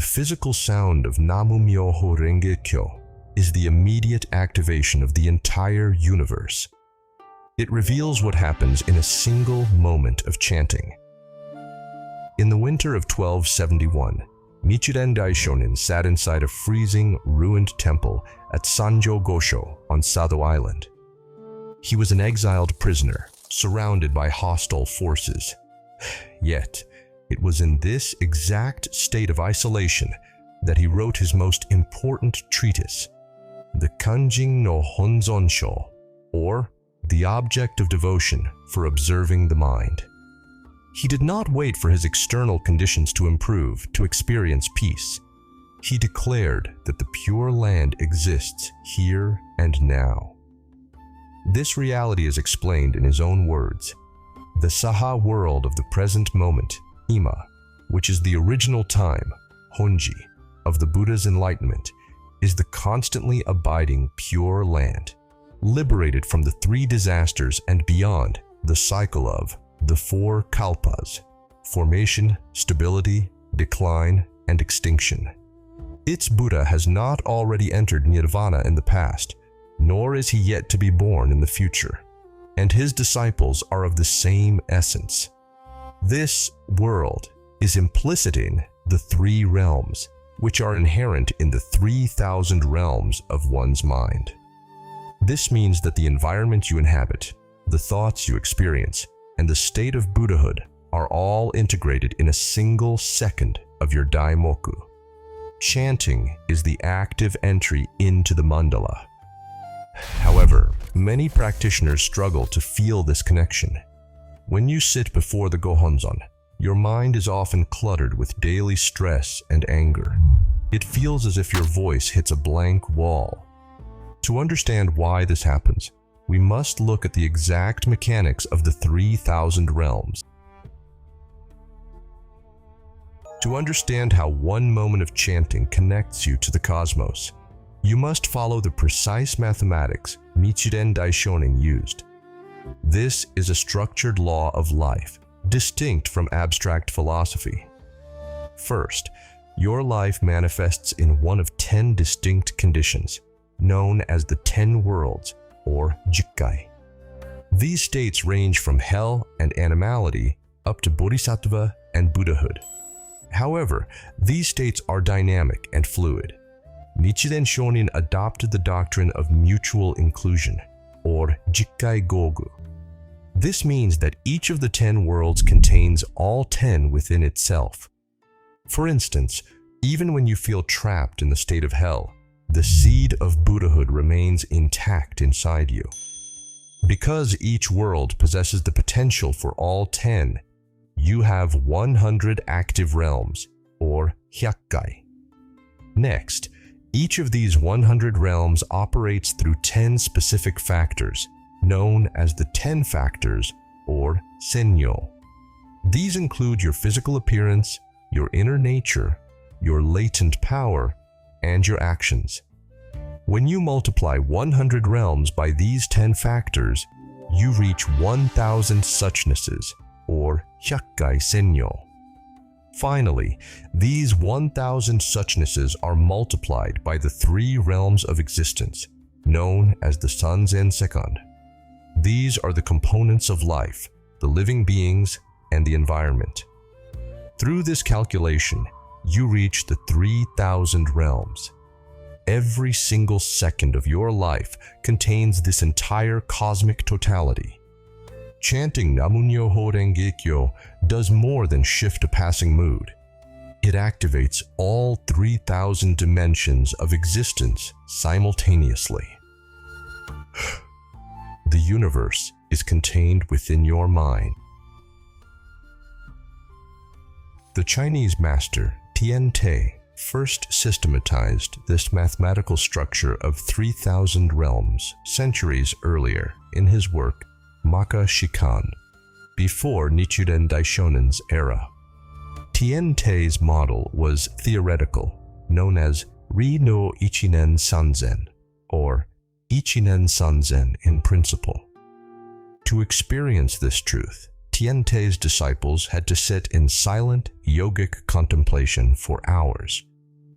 physical sound of Namu-myoho-renge-kyo is the immediate activation of the entire universe. It reveals what happens in a single moment of chanting. In the winter of 1271, Nichiren Daishonin sat inside a freezing, ruined temple at Sanjo Gosho on Sado Island. He was an exiled prisoner, surrounded by hostile forces. Yet, it was in this exact state of isolation that he wrote his most important treatise, the Kanjin no Honzon Sho, or The Object of Devotion for Observing the Mind. He did not wait for his external conditions to improve to experience peace. He declared that the Pure Land exists here and now. This reality is explained in his own words. The Saha world of the present moment, Ima, which is the original time, Honji, of the Buddha's enlightenment, is the constantly abiding Pure Land, liberated from the three disasters and beyond the cycle of the four kalpas: formation, stability, decline, and extinction. Its Buddha has not already entered nirvana in the past, nor is he yet to be born in the future, and his disciples are of the same essence. This world is implicit in the three realms, which are inherent in the 3,000 realms of one's mind. This means that the environment you inhabit, the thoughts you experience, and the state of Buddhahood are all integrated in a single second of your daimoku. Chanting is the active entry into the mandala. However, many practitioners struggle to feel this connection. When you sit before the Gohonzon, your mind is often cluttered with daily stress and anger. It feels as if your voice hits a blank wall. To understand why this happens, we must look at the exact mechanics of the 3,000 realms. To understand how one moment of chanting connects you to the cosmos, you must follow the precise mathematics Nichiren Daishonin used. This is a structured law of life, distinct from abstract philosophy. First, your life manifests in one of 10 distinct conditions, known as the 10 worlds, or Jikkai. These states range from hell and animality up to bodhisattva and Buddhahood. However, these states are dynamic and fluid. Nichiren Shonin adopted the doctrine of mutual inclusion, or Jikkai Gogu. This means that each of the 10 worlds contains all 10 within itself. For instance, even when you feel trapped in the state of hell, the seed of Buddhahood remains intact inside you. Because each world possesses the potential for all 10, you have 100 active realms, or hyakkai. Next, each of these 100 realms operates through 10 specific factors, known as the 10 factors, or senyo. These include your physical appearance, your inner nature, your latent power, and your actions. When you multiply 100 realms by these 10 factors, you reach 1,000 suchnesses, or hyakkai senyo. Finally, these 1,000 suchnesses are multiplied by the 3 realms of existence, known as the Sanzen second. These are the components of life, the living beings, and the environment. Through this calculation, you reach the 3,000 realms. Every single second of your life contains this entire cosmic totality. Chanting Namu-myoho-renge-kyo does more than shift a passing mood. It activates all 3,000 dimensions of existence simultaneously. The universe is contained within your mind. The Chinese master Tian Tai first systematized this mathematical structure of 3,000 realms centuries earlier in his work Maka Shikan, before Nichiren Daishonin's era. Tian Tai's model was theoretical, known as Ri no Ichinen Sanzen, or Ichinen Sanzen in principle. To experience this truth, Tian Tai's disciples had to sit in silent yogic contemplation for hours,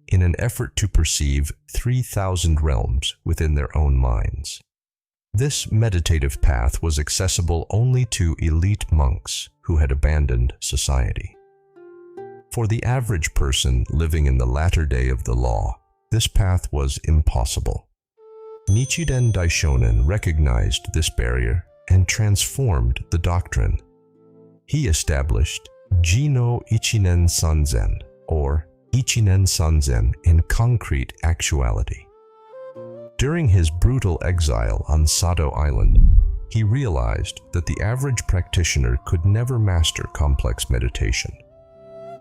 in an effort to perceive 3,000 realms within their own minds. This meditative path was accessible only to elite monks who had abandoned society. For the average person living in the latter day of the law, this path was impossible. Nichiren Daishonin recognized this barrier and transformed the doctrine. He established Jino Ichinen Sanzen, or Ichinen Sanzen in concrete actuality. During his brutal exile on Sado Island, he realized that the average practitioner could never master complex meditation.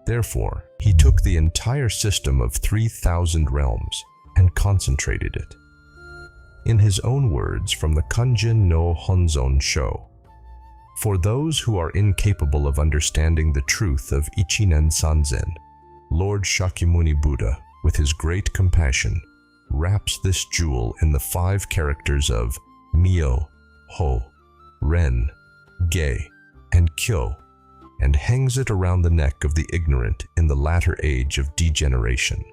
Therefore, he took the entire system of 3,000 realms and concentrated it. In his own words from the Kanjin no Honzon Sho, "For those who are incapable of understanding the truth of Ichinen Sanzen, Lord Shakyamuni Buddha, with his great compassion, wraps this jewel in the 5 characters of Myo-ho-renge, and Kyo, and hangs it around the neck of the ignorant in the latter age of degeneration.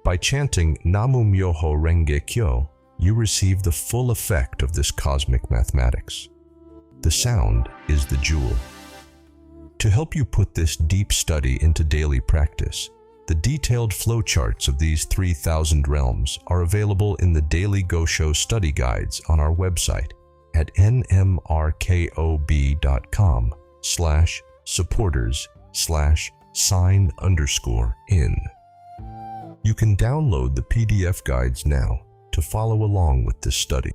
By chanting Namu-myoho-renge-kyo, you receive the full effect of this cosmic mathematics. The sound is the jewel." To help you put this deep study into daily practice, the detailed flowcharts of these 3,000 realms are available in the daily Gosho study guides on our website at nmrkob.com/supporters/sign_in. You can download the PDF guides now to follow along with this study.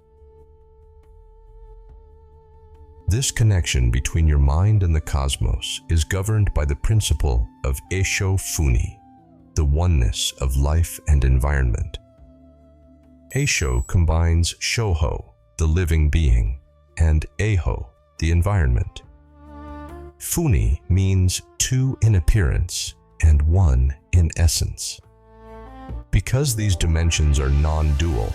This connection between your mind and the cosmos is governed by the principle of Esho Funi, the oneness of life and environment. Esho combines Shoho, the living being, and Eho, the environment. Funi means 2 in appearance and 1 in essence. Because these dimensions are non-dual,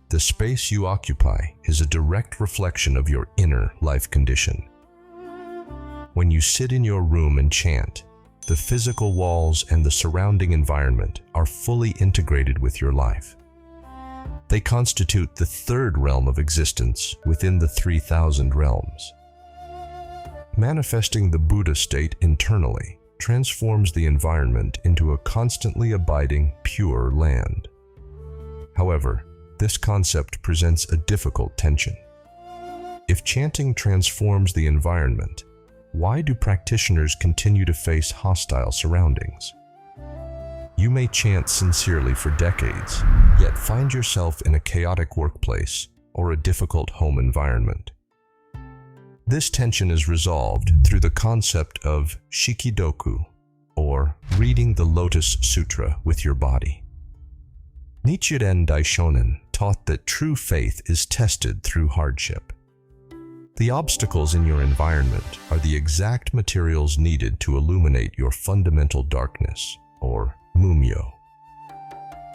the space you occupy is a direct reflection of your inner life condition. When you sit in your room and chant, the physical walls and the surrounding environment are fully integrated with your life. They constitute the 3rd realm of existence within the 3,000 realms. Manifesting the Buddha state internally transforms the environment into a constantly abiding, pure land. However, this concept presents a difficult tension. If chanting transforms the environment, why do practitioners continue to face hostile surroundings? You may chant sincerely for decades, yet find yourself in a chaotic workplace or a difficult home environment. This tension is resolved through the concept of shikidoku, or reading the Lotus Sutra with your body. Nichiren Daishonin taught that true faith is tested through hardship. The obstacles in your environment are the exact materials needed to illuminate your fundamental darkness, or mumyo.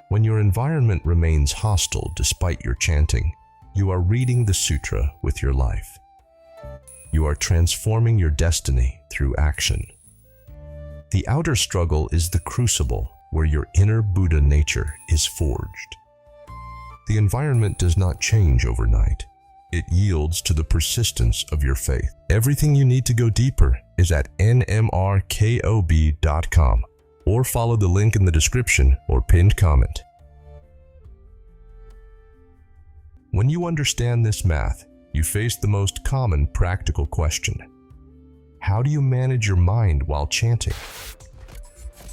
When your environment remains hostile despite your chanting, you are reading the sutra with your life. You are transforming your destiny through action. The outer struggle is the crucible where your inner Buddha nature is forged. The environment does not change overnight. It yields to the persistence of your faith. Everything you need to go deeper is at NMRKOB.com, or follow the link in the description or pinned comment. When you understand this math, you face the most common practical question. How do you manage your mind while chanting?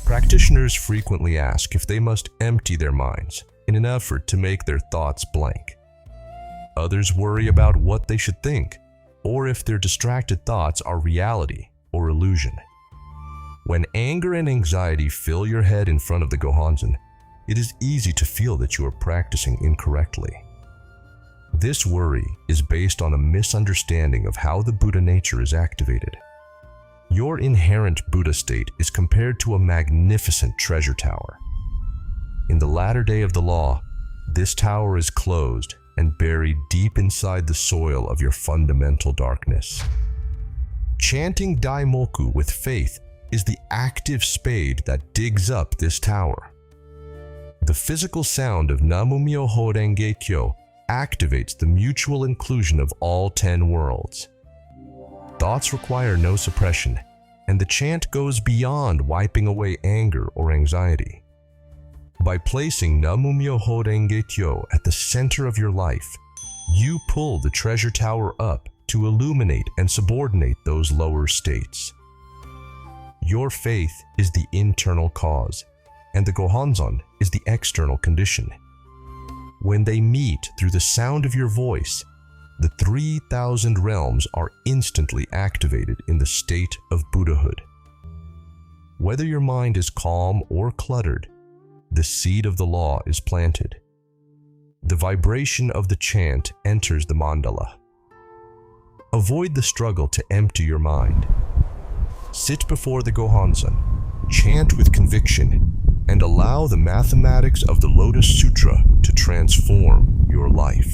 Practitioners frequently ask if they must empty their minds in an effort to make their thoughts blank. Others worry about what they should think, or if their distracted thoughts are reality or illusion. When anger and anxiety fill your head in front of the Gohonzon, it is easy to feel that you are practicing incorrectly. This worry is based on a misunderstanding of how the Buddha nature is activated. Your inherent Buddha state is compared to a magnificent treasure tower. In the latter day of the law, this tower is closed and buried deep inside the soil of your fundamental darkness. Chanting Daimoku with faith is the active spade that digs up this tower. The physical sound of Namu-myoho-renge-kyo activates the mutual inclusion of all 10 worlds. Thoughts require no suppression, and the chant goes beyond wiping away anger or anxiety. By placing Namu-myoho-renge-kyo at the center of your life, you pull the treasure tower up to illuminate and subordinate those lower states. Your faith is the internal cause, and the Gohonzon is the external condition. When they meet through the sound of your voice, the 3,000 realms are instantly activated in the state of Buddhahood. Whether your mind is calm or cluttered, the seed of the law is planted. The vibration of the chant enters the mandala. Avoid the struggle to empty your mind. Sit before the Gohonzon, chant with conviction, and allow the mathematics of the Lotus Sutra to transform